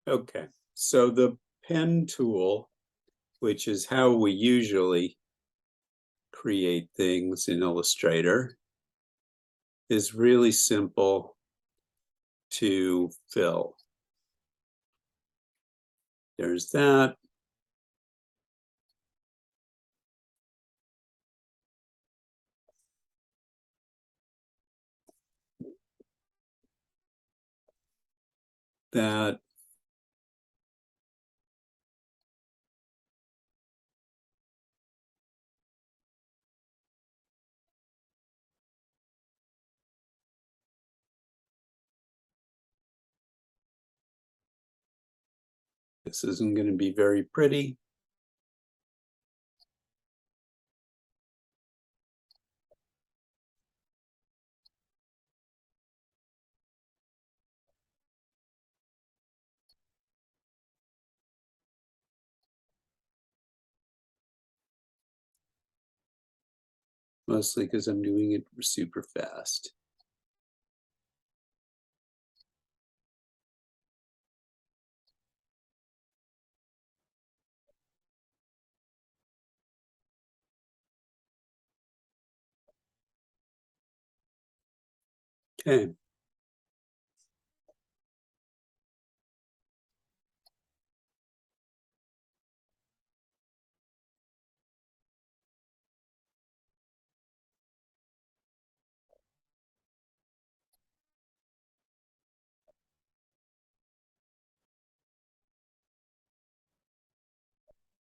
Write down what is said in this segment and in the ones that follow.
Okay, so the pen tool, which is how we usually create things in Illustrator, is really simple to fill. There's that. That. This isn't going to be very pretty. Mostly because I'm doing it super fast. Okay.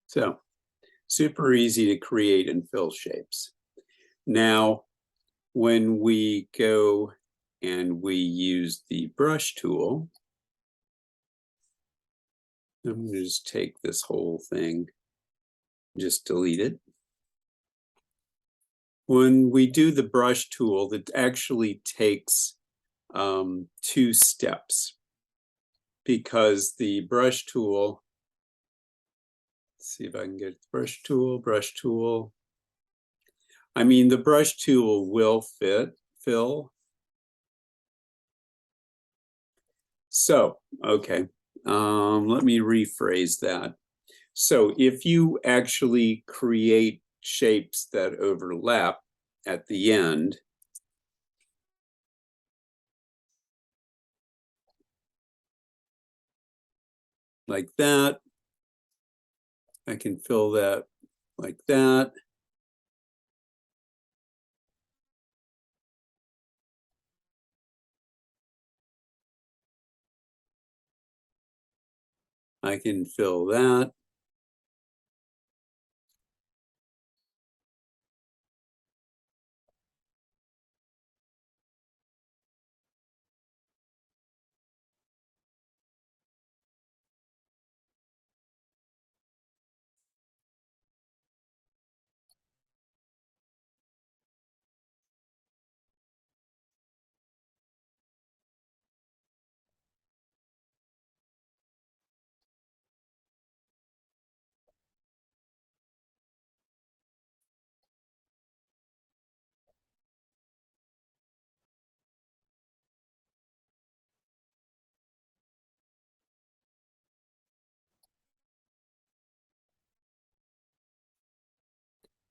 So super easy to create and fill shapes. Now, when we go and we use the brush tool, I'm going to just take this whole thing, just delete it. When we do the brush tool, that actually takes 2 steps, because the brush tool, let's see if I can get the brush tool. I mean, the brush tool will fill. So, okay, let me rephrase that. So if you actually create shapes that overlap at the end, like that, I can fill that like that. I can fill that.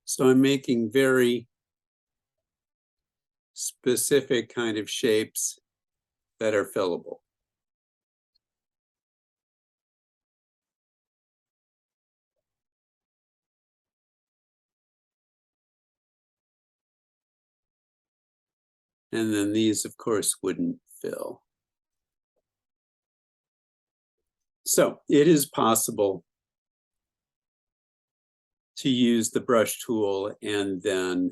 So I'm making very specific kind of shapes that are fillable. And then these, of course, wouldn't fill. So it is possible to use the brush tool and then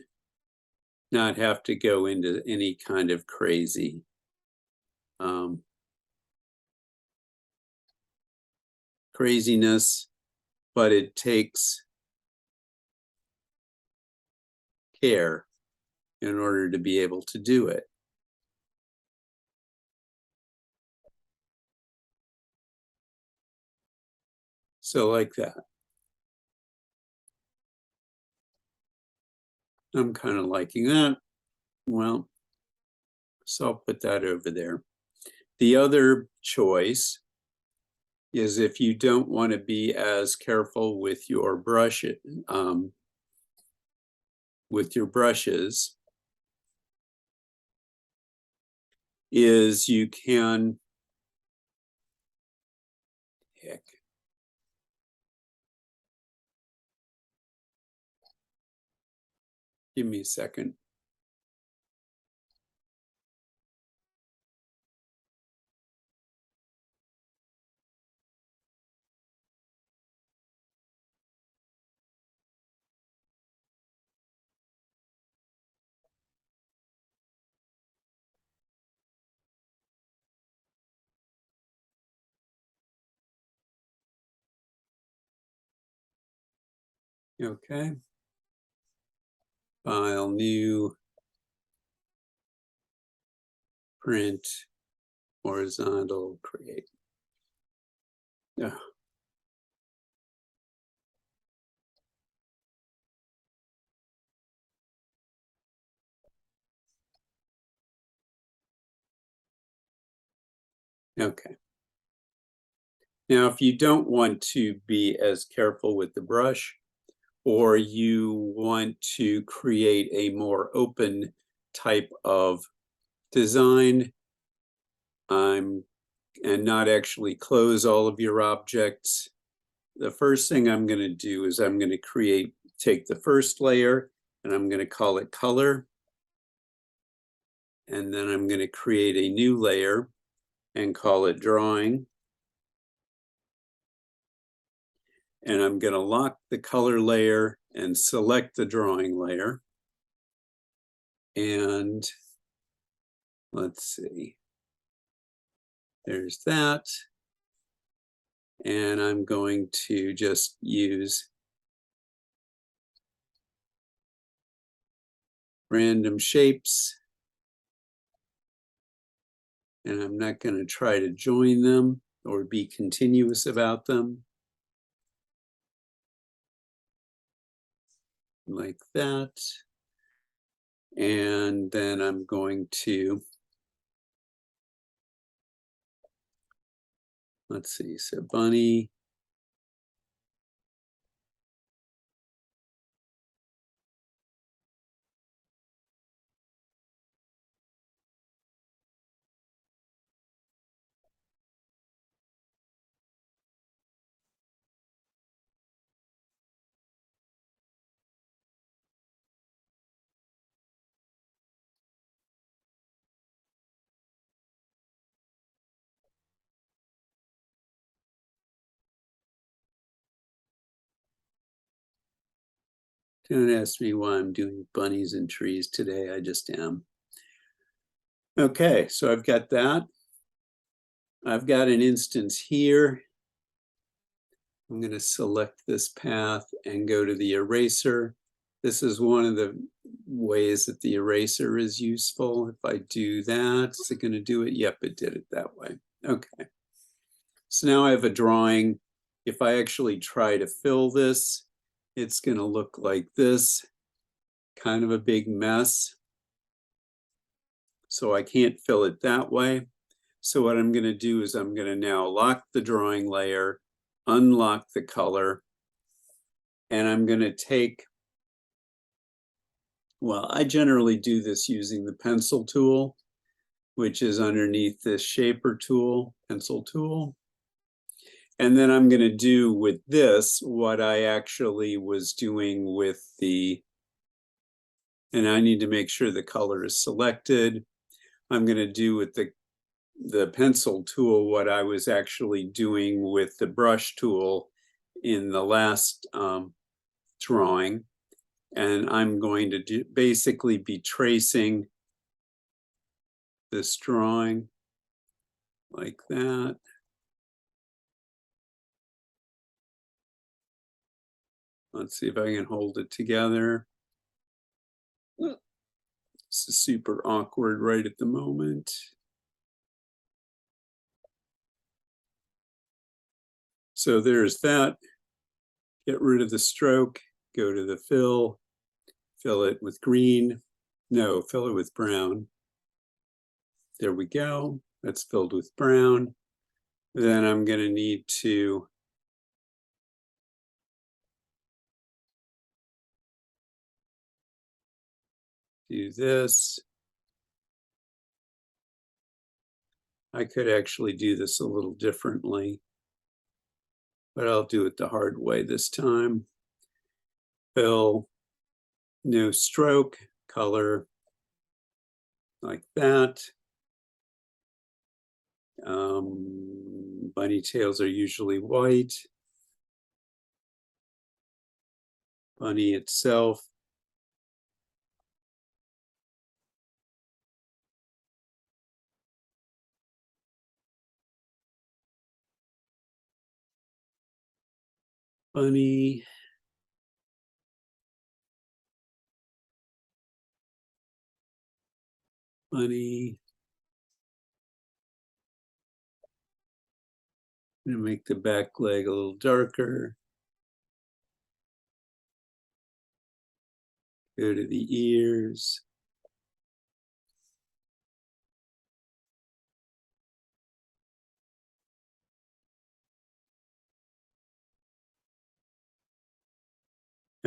not have to go into any kind of crazy craziness, but it takes care in order to be able to do it. So like that. I'm kind of liking that. Well, so I'll put that over there. The other choice is if you don't want to be as careful with your brush, with your brushes, is you can, heck, give me a second. Okay. File, new, print, horizontal, create. Oh, okay. Now, if you don't want to be as careful with the brush, or you want to create a more open type of design, and not actually close all of your objects, the first thing I'm going to do is I'm going to take the first layer and I'm going to call it color. And then I'm going to create a new layer and call it drawing. And I'm going to lock the color layer and select the drawing layer. And let's see, there's that. And I'm going to just use random shapes. And I'm not going to try to join them or be continuous about them. Like that. And then I'm going to, let's see, so bunny. Don't ask me why I'm doing bunnies and trees today. I just am. Okay, so I've got that. I've got an instance here. I'm going to select this path and go to the eraser. This is one of the ways that the eraser is useful. If I do that, is it going to do it? Yep, it did it that way. Okay. So now I have a drawing. If I actually try to fill this, it's going to look like this, kind of a big mess. So I can't fill it that way. So what I'm going to do is I'm going to now lock the drawing layer, unlock the color, and I'm going to take, well, I generally do this using the pencil tool, which is underneath this shaper tool, pencil tool. And then I'm going to do with this what I actually was doing with the, and I need to make sure the color is selected. I'm going to do with the pencil tool what I was actually doing with the brush tool in the last drawing. And I'm going to basically be tracing this drawing like that. Let's see if I can hold it together. This is super awkward right at the moment. So there's that. Get rid of the stroke, go to the fill it with green. No, fill it with brown. There we go. That's filled with brown. Then I'm going to need to do this. I could actually do this a little differently, but I'll do it the hard way this time. Fill, no stroke, color like that. Bunny tails are usually white. Bunny itself. Bunny. Bunny. I'm gonna make the back leg a little darker. Go to the ears.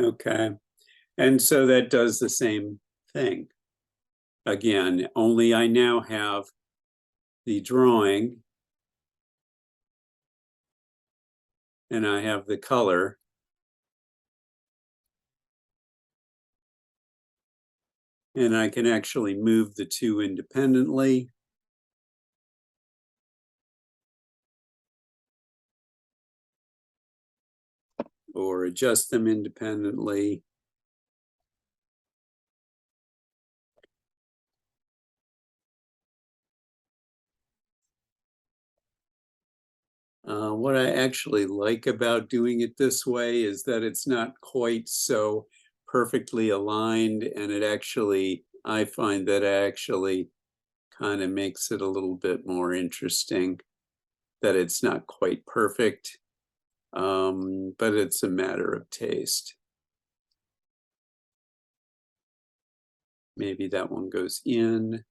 Okay, and so that does the same thing. Again, only I now have the drawing and I have the color. And I can actually move the two independently. Or adjust them independently. What I actually like about doing it this way is that it's not quite so perfectly aligned, and it actually, I find that actually kind of makes it a little bit more interesting that it's not quite perfect, but it's a matter of taste. Maybe that one goes in.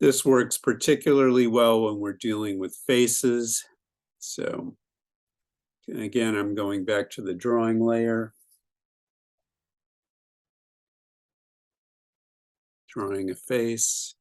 This works particularly well when we're dealing with faces. So again, I'm going back to the drawing layer, drawing a face.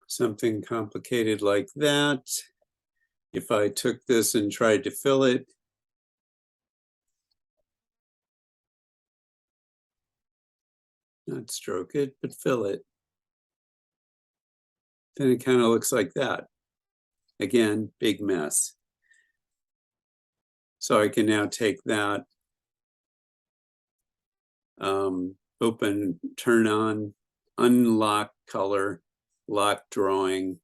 Something complicated like that. If I took this and tried to fill it, not stroke it, but fill it, then it kind of looks like that. Again, big mess. So I can now take that, open, turn on, unlock color, lock drawing,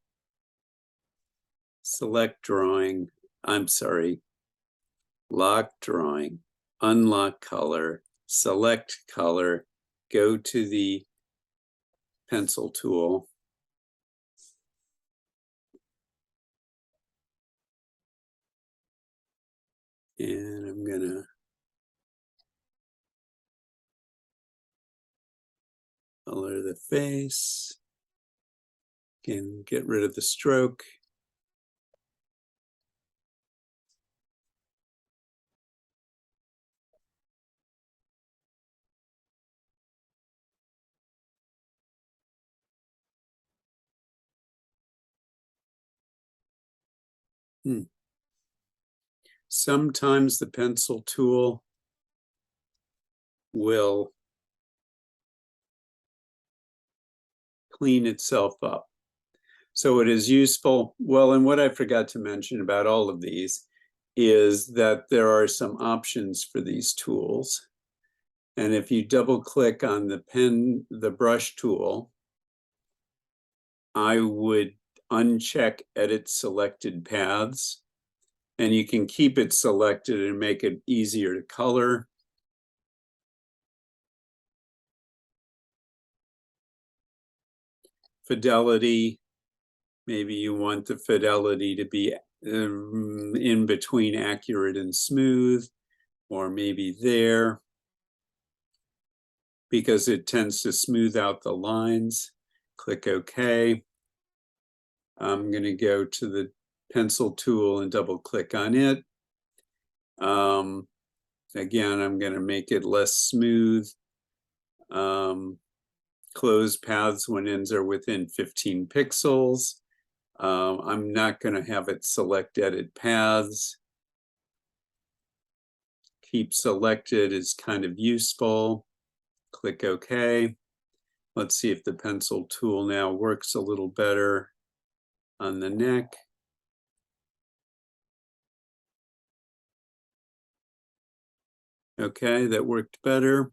select drawing, I'm sorry, lock drawing, unlock color, select color, go to the pencil tool. And I'm gonna color the face. Again, get rid of the stroke. Sometimes the pencil tool will clean itself up. So it is useful. Well, and what I forgot to mention about all of these is that there are some options for these tools. And if you double click on the brush tool, I would uncheck edit selected paths, and you can keep it selected and make it easier to color. Fidelity, maybe you want the fidelity to be in between accurate and smooth, or maybe there, because it tends to smooth out the lines. Click OK. I'm going to go to the pencil tool and double click on it. Again, I'm going to make it less smooth. Close paths when ends are within 15 pixels. I'm not going to have it select edit paths. Keep selected is kind of useful. Click OK. Let's see if the pencil tool now works a little better on the neck. Okay, that worked better.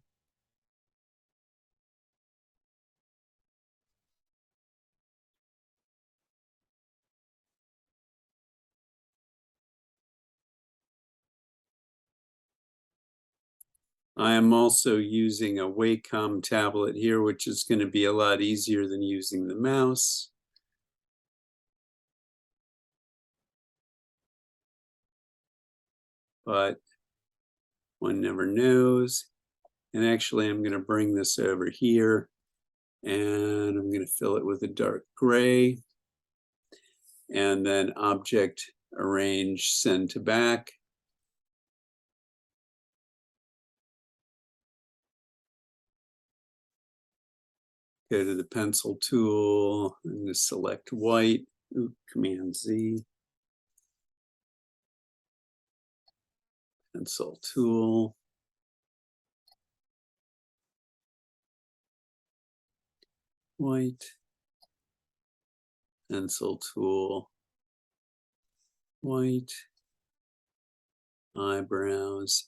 I am also using a Wacom tablet here, which is going to be a lot easier than using the mouse. But one never knows. And actually, I'm going to bring this over here, and I'm going to fill it with a dark gray. And then object, arrange, send to back. Go to the pencil tool, I'm going to select white. Ooh, Command Z. Pencil tool. White. Pencil tool. White. Eyebrows.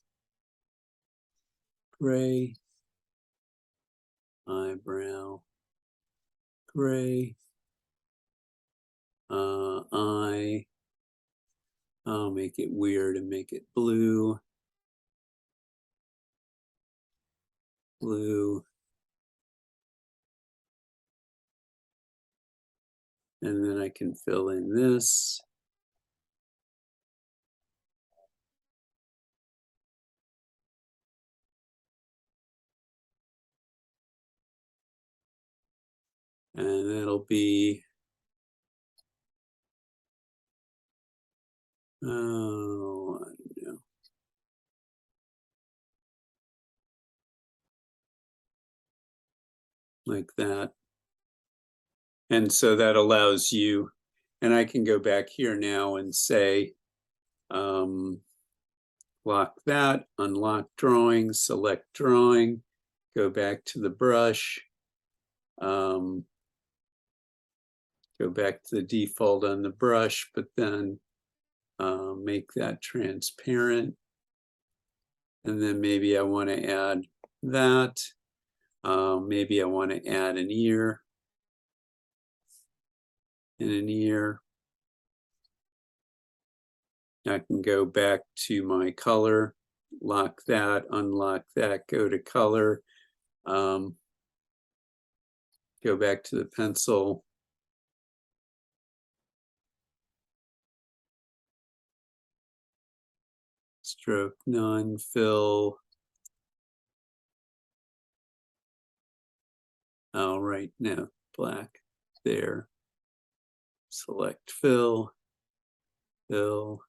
Gray. Eyebrow. Gray. Eye. I'll make it weird and make it blue. Blue. And then I can fill in this. And it'll be, oh, I don't know. Like that. And so that allows you, and I can go back here now and say, lock that, unlock drawing, select drawing, go back to the brush, go back to the default on the brush, but then make that transparent. And then maybe I want to add that. Maybe I want to add an ear and an ear. I can go back to my color, lock that, unlock that, go to color, go back to the pencil. Stroke none, fill. Oh, right, no, black there. Select fill, fill.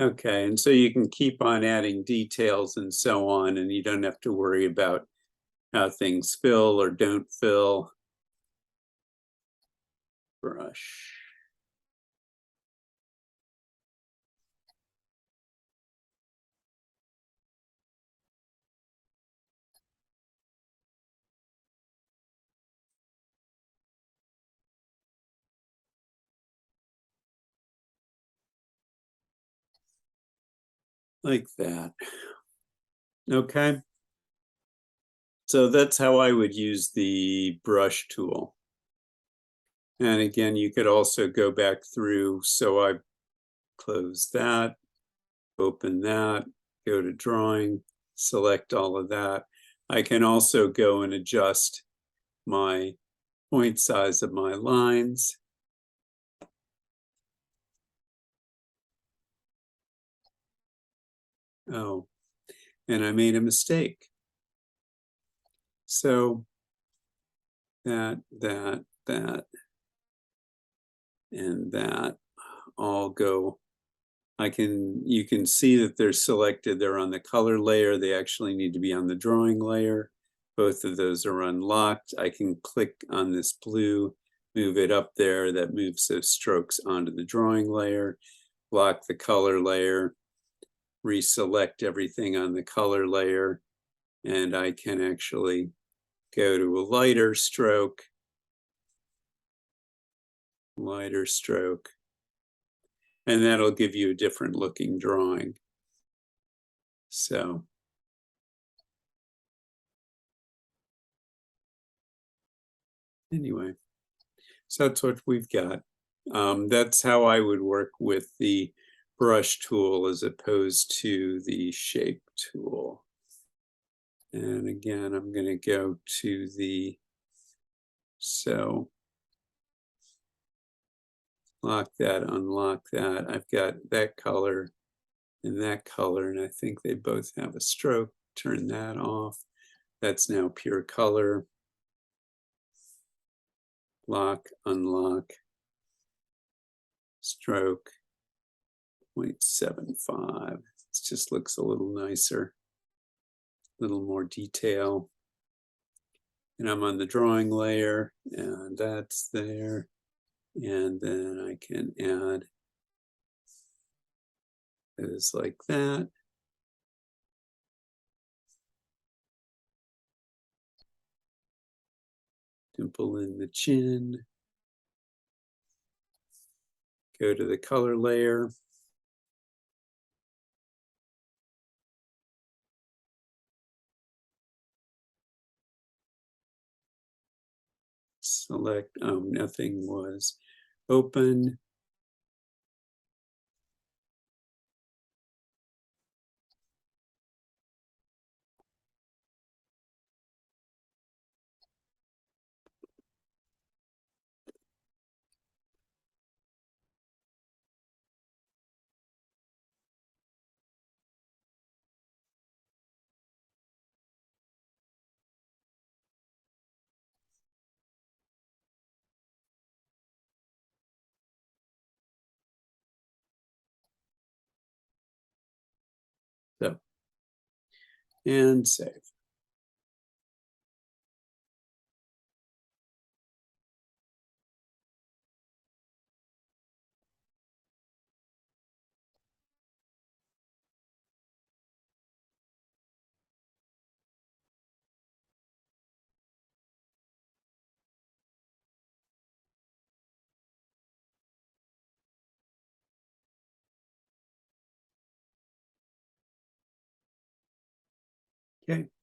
Okay, and so you can keep on adding details and so on, and you don't have to worry about how things fill or don't fill. Brush. Like that. Okay. So that's how I would use the brush tool. And again, you could also go back through. So I close that, open that, go to drawing, select all of that. I can also go and adjust my point size of my lines. Oh, and I made a mistake. So that, and that all go. You can see that they're selected. They're on the color layer. They actually need to be on the drawing layer. Both of those are unlocked. I can click on this blue, move it up there. That moves those strokes onto the drawing layer, lock the color layer, reselect everything on the color layer, and I can actually go to a lighter stroke, and that'll give you a different looking drawing. So anyway, so that's what we've got. That's how I would work with the brush tool as opposed to the shape tool. And again, I'm going to go to the, so lock that, unlock that. I've got that color and that color, and I think they both have a stroke. Turn that off. That's now pure color. Lock, unlock, stroke, 0.75. It just looks a little nicer, a little more detail. And I'm on the drawing layer, and that's there. And then I can add those like that. Dimple in the chin. Go to the color layer. Select, oh, nothing was open. So, and save. Okay.